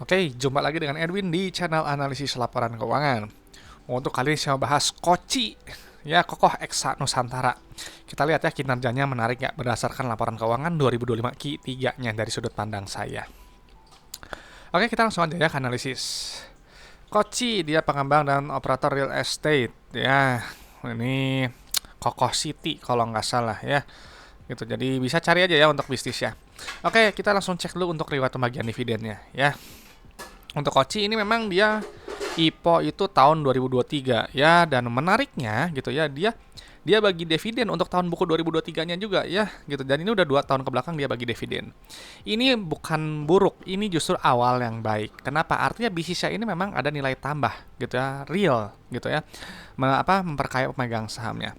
Oke, jumpa lagi dengan Edwin di channel analisis laporan keuangan. Untuk kali ini saya mau bahas Koci, ya Kokoh Eksa Nusantara. Kita lihat ya kinerjanya menarik nggak berdasarkan laporan keuangan 2025 Q3-nya dari sudut pandang saya. Oke, kita langsung aja ya ke analisis. Koci, dia pengembang dan operator real estate. Ya, ini Kokoh City kalau nggak salah ya. Gitu, jadi bisa cari aja ya untuk bisnisnya. Oke, kita langsung cek dulu untuk riwayat pembagian dividennya ya. Untuk Koci ini memang dia IPO itu tahun 2023 ya, dan menariknya gitu ya, dia dia bagi dividen untuk tahun buku 2023-nya juga ya gitu. Dan ini udah 2 tahun ke belakang dia bagi dividen. Ini bukan buruk, ini justru awal yang baik. Kenapa? Artinya bisnisnya ini memang ada nilai tambah gitu ya, real gitu ya. Memperkaya pemegang sahamnya.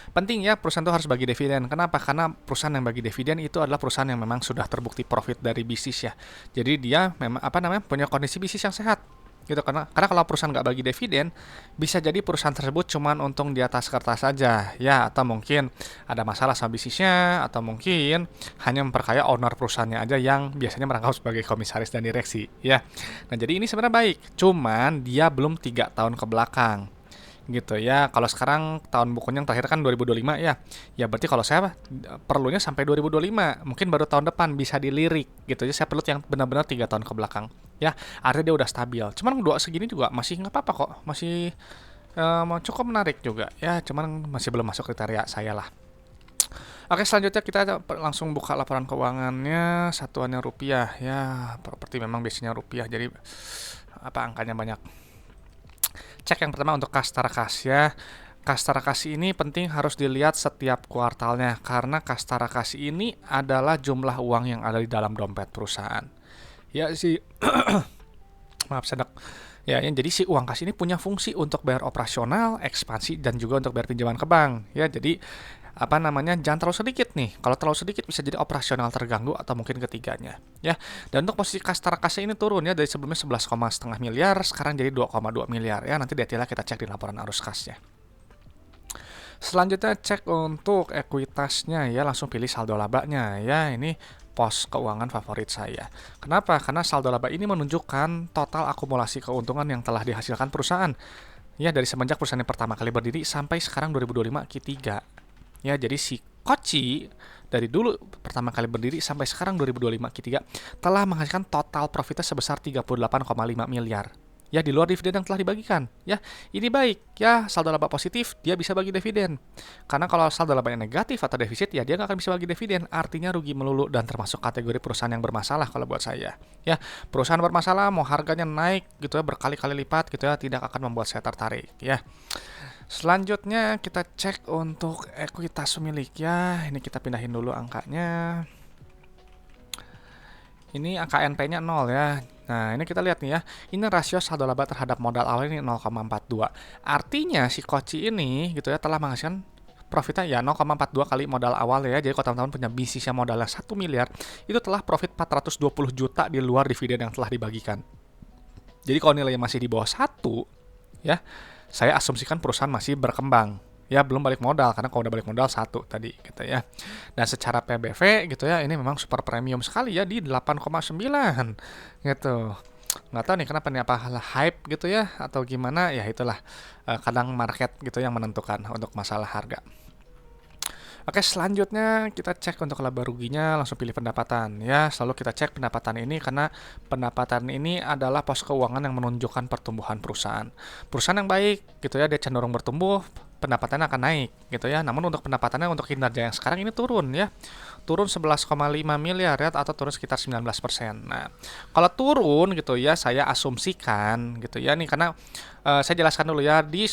Penting ya perusahaan itu harus bagi dividen. Kenapa? Karena perusahaan yang bagi dividen itu adalah perusahaan yang memang sudah terbukti profit dari bisnis ya. Jadi dia memang punya kondisi bisnis yang sehat gitu. Karena kalau perusahaan nggak bagi dividen, bisa jadi perusahaan tersebut cuman untung di atas kertas saja ya, atau mungkin ada masalah sama bisnisnya, atau mungkin hanya memperkaya owner perusahaannya aja yang biasanya merangkap sebagai komisaris dan direksi ya. Nah, jadi ini sebenarnya baik, cuman dia belum 3 tahun ke belakang gitu ya. Kalau sekarang tahun bukunya yang terakhir kan 2025 ya. Ya berarti kalau saya perlunya sampai 2025, mungkin baru tahun depan bisa dilirik gitu ya. Saya perlu yang benar-benar 3 tahun ke belakang. Ya, artinya dia udah stabil. Cuman dua segini juga masih nggak apa-apa kok. Masih cukup menarik juga ya. Cuman masih belum masuk kriteria saya lah. Oke, selanjutnya kita langsung buka laporan keuangannya. Satuannya rupiah ya. Properti memang biasanya rupiah. Jadi angkanya banyak. Cek yang pertama untuk Kastara Kas ya. Kastara Kas ini penting harus dilihat setiap kuartalnya, karena Kastara Kas ini adalah jumlah uang yang ada di dalam dompet perusahaan. Ya si maaf sedek. Ya, jadi si uang kas ini punya fungsi untuk bayar operasional, ekspansi, dan juga untuk bayar pinjaman ke bank. Ya, jadi jangan terlalu sedikit nih. Kalau terlalu sedikit bisa jadi operasional terganggu atau mungkin ketiganya ya. Dan untuk posisi Kastara Kasnya ini turun ya, dari sebelumnya 11,5 miliar sekarang jadi 2,2 miliar ya. Nanti detailnya kita cek di laporan arus kasnya. Selanjutnya cek untuk ekuitasnya ya, langsung pilih saldo labanya ya. Ini pos keuangan favorit saya. Kenapa? Karena saldo laba ini menunjukkan total akumulasi keuntungan yang telah dihasilkan perusahaan ya, dari semenjak perusahaan yang pertama kali berdiri sampai sekarang 2025 Q3. Ya, jadi si Koci dari dulu pertama kali berdiri sampai sekarang 2025 Q3 telah menghasilkan total profitnya sebesar 38,5 miliar. Ya, di luar dividen yang telah dibagikan. Ya, ini baik. Ya, saldo laba positif, dia bisa bagi dividen. Karena kalau saldo labanya negatif atau defisit, ya dia nggak akan bisa bagi dividen. Artinya rugi melulu dan termasuk kategori perusahaan yang bermasalah kalau buat saya. Ya, perusahaan bermasalah mau harganya naik gitu ya berkali-kali lipat gitu ya, tidak akan membuat saya tertarik ya. Selanjutnya kita cek untuk ekuitas pemilik ya. Ini kita pindahin dulu angkanya. Ini angka NP-nya 0 ya. Nah, ini kita lihat nih ya. Ini rasio saldo laba terhadap modal awal ini 0,42. Artinya si Koci ini gitu ya telah menghasilkan profitnya ya 0,42 kali modal awal ya. Jadi kalau teman-teman punya bisnis yang modalnya 1 miliar, itu telah profit 420 juta di luar dividen yang telah dibagikan. Jadi kalau nilainya masih di bawah 1 ya, saya asumsikan perusahaan masih berkembang ya, belum balik modal, karena kalau udah balik modal 1 tadi gitu ya. Dan secara PBV gitu ya, ini memang super premium sekali ya di 8,9 gitu. Nggak tahu nih kenapa nih, apa hype gitu ya atau gimana ya, itulah kadang market gitu yang menentukan untuk masalah harga. Oke, selanjutnya kita cek untuk laba ruginya, langsung pilih pendapatan ya. Selalu kita cek pendapatan ini karena pendapatan ini adalah pos keuangan yang menunjukkan pertumbuhan perusahaan. Perusahaan yang baik gitu ya, dia cenderung bertumbuh, pendapatannya akan naik gitu ya. Namun untuk pendapatannya untuk kinerja yang sekarang ini turun ya. Turun 11,5 miliar ya, atau turun sekitar 19%. Nah, kalau turun gitu ya, saya asumsikan gitu ya nih, karena saya jelaskan dulu ya di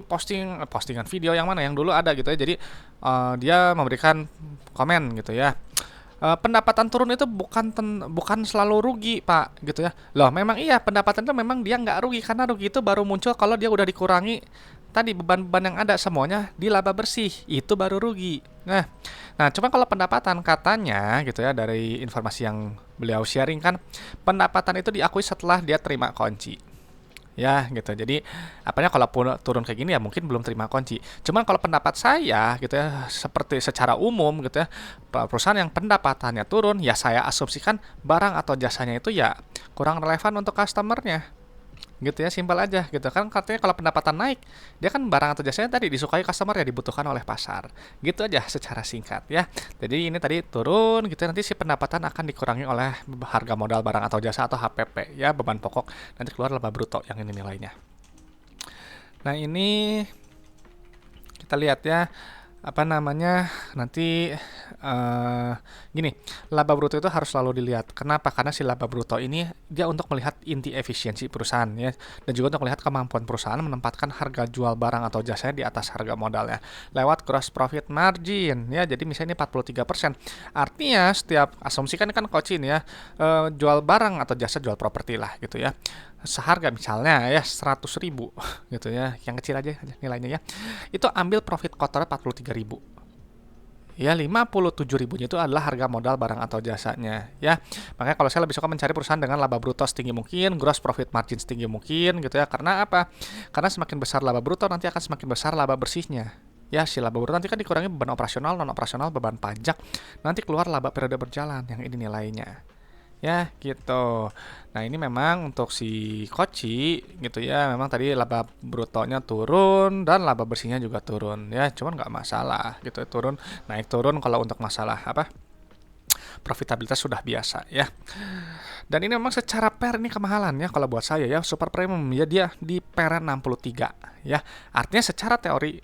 postingan video yang mana yang dulu ada gitu ya. Jadi dia memberikan komen gitu ya. Pendapatan turun itu bukan selalu rugi, Pak, gitu ya. Loh, memang iya pendapatan itu memang dia nggak rugi, karena rugi itu baru muncul kalau dia udah dikurangi tadi beban-beban yang ada semuanya di laba bersih, itu baru rugi. Nah, cuma kalau pendapatan katanya gitu ya, dari informasi yang beliau sharing kan, pendapatan itu diakui setelah dia terima kunci. ya gitu. Jadi apanya kalau turun kayak gini ya mungkin belum terima kunci. Cuman kalau pendapat saya gitu ya, seperti secara umum gitu ya, perusahaan yang pendapatannya turun ya saya asumsikan barang atau jasanya itu ya kurang relevan untuk customernya gitu ya, simpel aja gitu kan. Katanya kalau pendapatan naik dia kan barang atau jasanya tadi disukai customer ya, dibutuhkan oleh pasar gitu aja secara singkat ya. Jadi ini tadi turun gitu, nanti si pendapatan akan dikurangi oleh harga modal barang atau jasa atau HPP ya, beban pokok, nanti keluar laba bruto yang ini nilainya. Nah ini kita lihat ya, apa namanya, nanti eh gini, laba bruto itu harus selalu dilihat. Kenapa? Karena si laba bruto ini dia untuk melihat inti efisiensi perusahaan ya, dan juga untuk melihat kemampuan perusahaan menempatkan harga jual barang atau jasanya di atas harga modalnya lewat gross profit margin ya. Jadi misalnya ini 43%. Artinya setiap asumsikan kan coach ini ya, jual barang atau jasa, jual properti lah gitu ya, seharga misalnya ya 100.000 gitu ya, yang kecil aja nilainya ya, itu ambil profit kotornya 43.000 ya, 57 ribunya itu adalah harga modal barang atau jasanya ya. Makanya kalau saya lebih suka mencari perusahaan dengan laba bruto setinggi mungkin, gross profit margin setinggi mungkin gitu ya. Karena apa? Karena semakin besar laba bruto nanti akan semakin besar laba bersihnya ya. Si laba bruto nanti kan dikurangi beban operasional, non operasional, beban pajak, nanti keluar laba periode berjalan yang ini nilainya ya gitu. Nah ini memang untuk si Koci gitu ya, memang tadi laba brutonya turun dan laba bersihnya juga turun ya, cuman nggak masalah gitu, turun naik turun kalau untuk masalah apa profitabilitas sudah biasa ya. Dan ini memang secara per ini kemahalan ya kalau buat saya ya, super premium ya, dia di per 63 ya. Artinya secara teori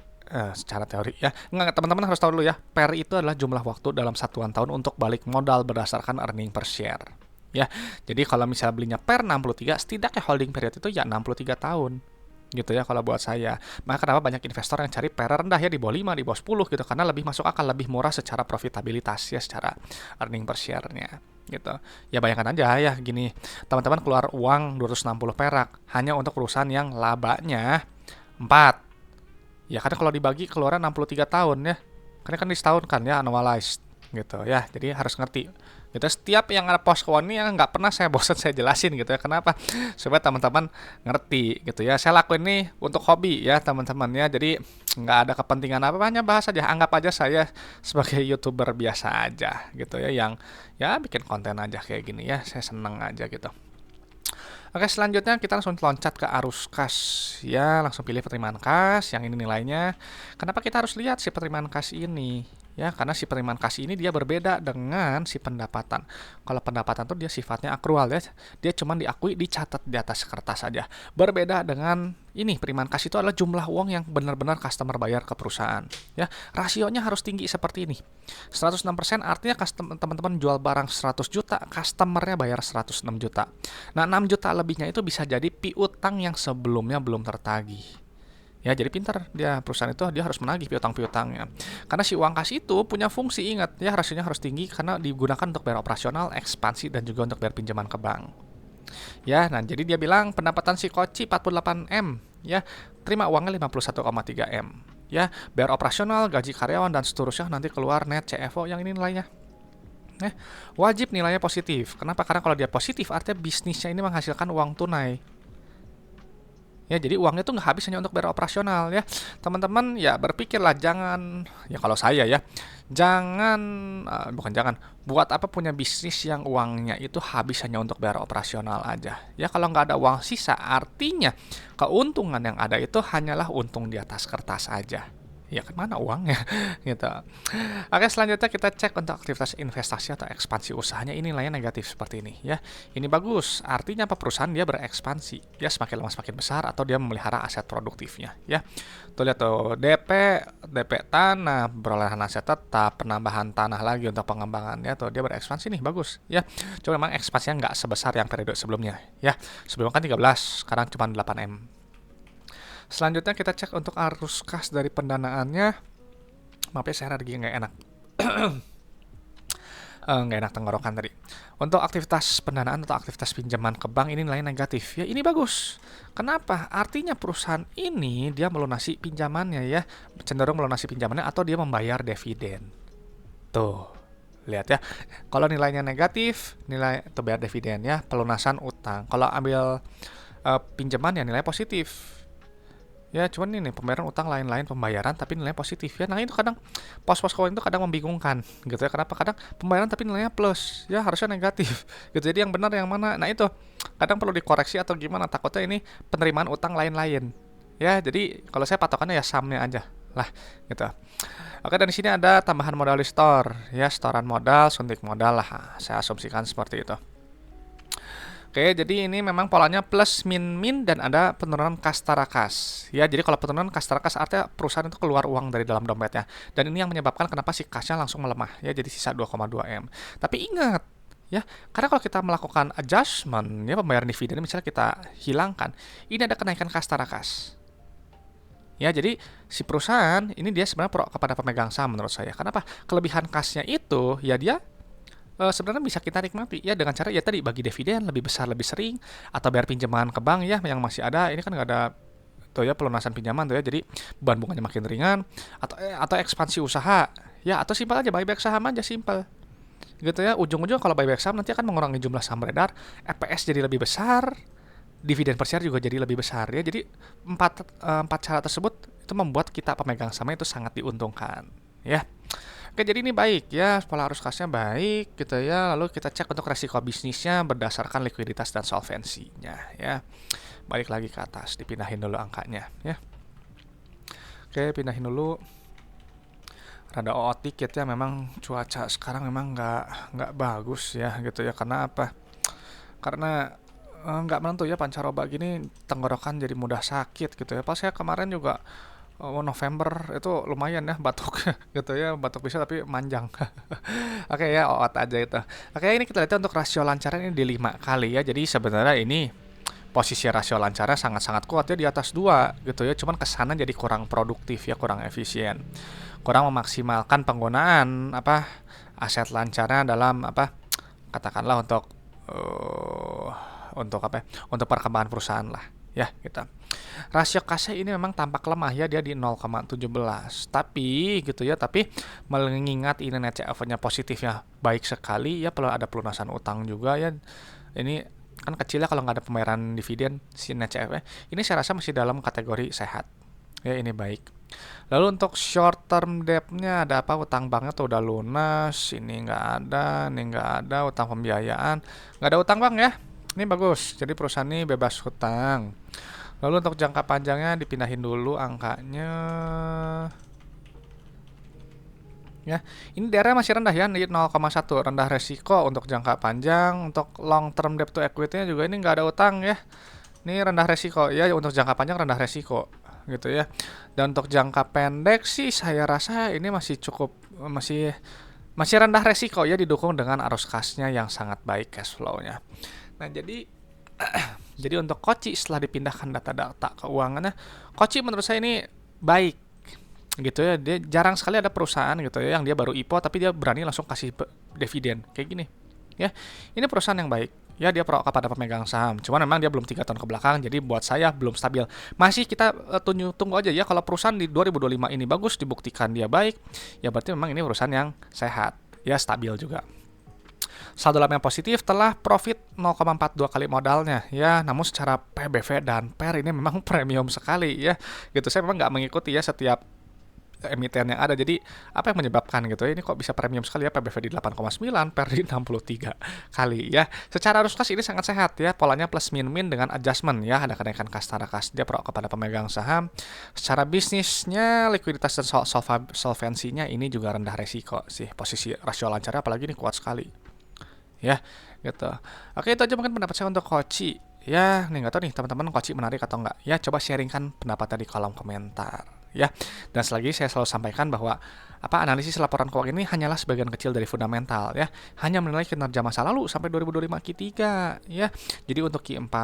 ya, nggak, teman-teman harus tahu dulu ya, per itu adalah jumlah waktu dalam satuan tahun untuk balik modal berdasarkan earning per share ya. Jadi kalau misalnya belinya per 63, setidaknya holding period itu ya 63 tahun gitu ya kalau buat saya. Maka kenapa banyak investor yang cari per rendah ya, di bawah 5, di bawah 10 gitu, karena lebih masuk akal, lebih murah secara profitabilitas ya, secara earning per share-nya gitu. Ya bayangkan aja ya gini, teman-teman keluar uang 260 perak hanya untuk perusahaan yang labanya 4. Ya karena kalau dibagi keluaran 63 tahun ya. Karena kan di setahun kan ya, annualized gitu ya. Jadi harus ngerti gitu. Setiap yang ada post keuangan ini yang nggak pernah saya bosan saya jelasin gitu ya. Kenapa? Supaya teman-teman ngerti gitu ya. Saya lakuin ini untuk hobi ya teman-teman ya. Jadi nggak ada kepentingan apa, hanya bahas aja. Anggap aja saya sebagai YouTuber biasa aja gitu ya, yang ya bikin konten aja kayak gini ya. Saya seneng aja gitu. Oke, selanjutnya kita langsung loncat ke arus kas ya, langsung pilih penerimaan kas yang ini nilainya. Kenapa kita harus lihat si penerimaan kas ini? Ya, karena si penerimaan kas ini dia berbeda dengan si pendapatan. Kalau pendapatan tuh dia sifatnya akrual ya, dia cuma diakui, dicatat di atas kertas saja. Berbeda dengan ini, penerimaan kas itu adalah jumlah uang yang benar-benar customer bayar ke perusahaan. Ya, rasionya harus tinggi seperti ini. 106% artinya teman-teman jual barang 100 juta, customernya bayar 106 juta. Nah, 6 juta lebihnya itu bisa jadi piutang yang sebelumnya belum tertagih. Ya, jadi pintar dia, perusahaan itu dia harus menagih piutang-piutangnya. Karena si uang kas itu punya fungsi, ingat ya, rasionya harus tinggi karena digunakan untuk bayar operasional, ekspansi, dan juga untuk bayar pinjaman ke bank. Ya, nah jadi dia bilang pendapatan si Koci 48M, ya, terima uangnya 51,3M. Ya, bayar operasional, gaji karyawan, dan seterusnya, nanti keluar net CFO yang ini nilainya. Wajib nilainya positif. Kenapa? Karena kalau dia positif artinya bisnisnya ini menghasilkan uang tunai. Ya, jadi uangnya tuh nggak habis hanya untuk bayar operasional ya. Teman-teman ya berpikirlah, jangan, ya kalau saya ya, jangan, bukan jangan, buat apa punya bisnis yang uangnya itu habis hanya untuk bayar operasional aja. Ya kalau nggak ada uang sisa, artinya keuntungan yang ada itu hanyalah untung di atas kertas aja. Ya kemana uangnya gitu. Oke, selanjutnya kita cek untuk aktivitas investasi atau ekspansi usahanya. Ini nilainya negatif seperti ini ya. Ini bagus, artinya apa, perusahaan dia berekspansi ya, semakin lama semakin besar, atau dia memelihara aset produktifnya ya. Tuh lihat tuh, DP tanah, perolehan aset tetap, penambahan tanah lagi untuk pengembangan ya, tuh dia berekspansi nih, bagus ya. Cuma memang ekspansinya nggak sebesar yang periode sebelumnya ya. Sebelumnya kan 13, sekarang cuma 8M. Selanjutnya kita cek untuk arus kas dari pendanaannya. Maaf ya, saya lagi nggak enak. Nggak enak tenggorokan tadi. Untuk aktivitas pendanaan atau aktivitas pinjaman ke bank ini nilainya negatif. Ya ini bagus. Kenapa? Artinya perusahaan ini dia melunasi pinjamannya ya. Cenderung melunasi pinjamannya atau dia membayar dividen. Tuh. Lihat ya. Kalau nilainya negatif, nilai itu bayar dividen ya, pelunasan utang. Kalau ambil pinjaman yang nilai positif. Ya, cuman ini pembayaran utang lain-lain pembayaran tapi nilainya positif ya. Nah, itu kadang pos-pos keuangan itu kadang membingungkan gitu ya. Kenapa kadang pembayaran tapi nilainya plus, ya harusnya negatif gitu. Jadi yang benar yang mana? Nah, itu kadang perlu dikoreksi atau gimana, takutnya ini penerimaan utang lain-lain. Ya, jadi kalau saya patokannya ya sumnya aja lah gitu. Oke, dan di sini ada tambahan modal di store, ya setoran modal, suntik modal lah. Saya asumsikan seperti itu. Oke, jadi ini memang polanya plus min min dan ada penurunan kas tara kas. Ya, jadi kalau penurunan kas tara kas artinya perusahaan itu keluar uang dari dalam dompetnya. Dan ini yang menyebabkan kenapa si kasnya langsung melemah. Ya, jadi sisa 2,2 M. Tapi ingat, ya, karena kalau kita melakukan adjustment, ya pembayaran dividen misalnya kita hilangkan, ini ada kenaikan kas tara kas. Ya, jadi si perusahaan ini dia sebenarnya pro kepada pemegang saham menurut saya. Kenapa? Kelebihan kasnya itu, ya dia sebenarnya bisa kita nikmati ya dengan cara ya tadi bagi dividen lebih besar lebih sering atau bayar pinjaman ke bank ya yang masih ada ini kan nggak ada tuh ya pelunasan pinjaman tuh ya jadi beban bunganya makin ringan atau ekspansi usaha ya atau simpel aja buyback saham aja simpel gitu ya ujung-ujung kalau buyback saham nanti akan mengurangi jumlah saham beredar EPS jadi lebih besar dividen per share juga jadi lebih besar ya jadi empat cara tersebut itu membuat kita pemegang saham itu sangat diuntungkan ya. Oke, jadi ini baik ya, pola arus kasnya baik gitu ya. Lalu kita cek untuk resiko bisnisnya berdasarkan likuiditas dan solvensinya ya. Balik lagi ke atas, dipindahin dulu angkanya ya. Oke, pindahin dulu. Rada OOT dikit ya, memang cuaca sekarang memang nggak bagus ya gitu ya. Karena apa? Karena nggak menentu ya pancaroba gini tenggorokan jadi mudah sakit gitu ya. Pas saya kemarin juga November itu lumayan ya batuk gitu ya batuk bisa tapi manjang. Oke ya oot aja itu. Oke ini kita lihat untuk rasio lancarnya ini di 5 kali ya jadi sebenarnya ini posisi rasio lancarnya sangat-sangat kuat ya di atas 2 gitu ya cuman kesana jadi kurang produktif ya kurang efisien kurang memaksimalkan penggunaan aset lancarnya dalam katakanlah untuk untuk perkembangan perusahaan lah ya gitu. Rasio kasnya ini memang tampak lemah ya dia di 0,17 tapi gitu ya tapi mengingat ini net CFO-nya positifnya baik sekali ya perlu ada pelunasan utang juga ya ini kan kecilnya kalau nggak ada pembayaran dividen si net CFO ini saya rasa masih dalam kategori sehat ya ini baik. Lalu untuk short term debt-nya ada apa utang banknya tuh udah lunas ini nggak ada utang pembiayaan nggak ada utang bank ya ini bagus jadi perusahaan ini bebas hutang. Lalu untuk jangka panjangnya dipindahin dulu angkanya. Ya, ini daerah masih rendah ya, di 0,1 rendah resiko untuk jangka panjang. Untuk long term debt to equity-nya juga ini nggak ada utang ya. Ini rendah resiko ya untuk jangka panjang rendah resiko gitu ya. Dan untuk jangka pendek sih saya rasa ini masih cukup masih rendah resiko ya didukung dengan arus kasnya yang sangat baik cash flow-nya. Nah, jadi untuk Koci setelah dipindahkan data-data keuangannya, Koci menurut saya ini baik gitu ya. Dia jarang sekali ada perusahaan gitu ya yang dia baru IPO tapi dia berani langsung kasih dividen kayak gini. Ya, ini perusahaan yang baik. Ya dia pro kepada pemegang saham. Cuman memang dia belum 3 tahun ke belakang jadi buat saya belum stabil. Masih kita tunggu aja ya kalau perusahaan di 2025 ini bagus dibuktikan dia baik, ya berarti memang ini perusahaan yang sehat, ya stabil juga. Saldo laba yang positif telah profit 0,42 kali modalnya ya namun secara PBV dan PER ini memang premium sekali ya gitu saya memang nggak mengikuti ya setiap emiten yang ada jadi apa yang menyebabkan gitu ya ini kok bisa premium sekali ya PBV di 8,9 PER di 63 kali ya secara arus kas ini sangat sehat ya polanya plus min min dengan adjustment ya ada kenaikan kas tara kas dia pro kepada pemegang saham secara bisnisnya likuiditas dan solvensinya ini juga rendah resiko sih posisi rasio lancarnya apalagi ini kuat sekali ya gitu. Oke itu aja mungkin pendapat saya untuk Koci ya nih nggak tahu nih teman-teman Koci menarik atau enggak ya coba sharingkan pendapatnya di kolom komentar ya dan selagi saya selalu sampaikan bahwa analisis laporan keuangan ini hanyalah sebagian kecil dari fundamental ya hanya menilai kinerja masa lalu sampai 2025 Q3 ya jadi untuk Q4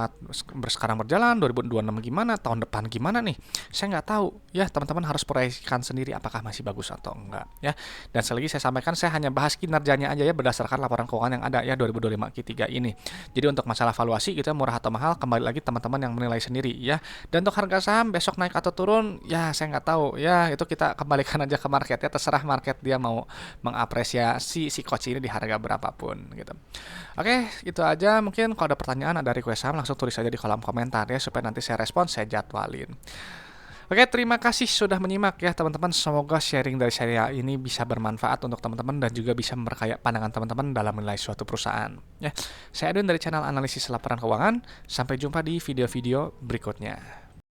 sekarang berjalan 2026 gimana tahun depan gimana nih saya nggak tahu ya teman-teman harus proyeksikan sendiri apakah masih bagus atau enggak ya dan selagi saya sampaikan saya hanya bahas kinerjanya aja ya berdasarkan laporan keuangan yang ada ya 2025 Q3 ini jadi untuk masalah valuasi kita murah atau mahal kembali lagi teman-teman yang menilai sendiri ya dan untuk harga saham besok naik atau turun ya saya nggak nggak tahu. Ya, itu kita kembalikan aja ke market ya, terserah market dia mau mengapresiasi si Koci ini di harga berapapun gitu. Oke, itu aja. Mungkin kalau ada pertanyaan, ada request saham, langsung tulis aja di kolom komentar ya, supaya nanti saya respon, saya jadwalin. Oke, terima kasih sudah menyimak ya teman-teman. Semoga sharing dari saya ini bisa bermanfaat untuk teman-teman dan juga bisa memperkaya pandangan teman-teman dalam menilai suatu perusahaan. Ya, saya Edwin dari channel analisis laporan keuangan. Sampai jumpa di video-video berikutnya.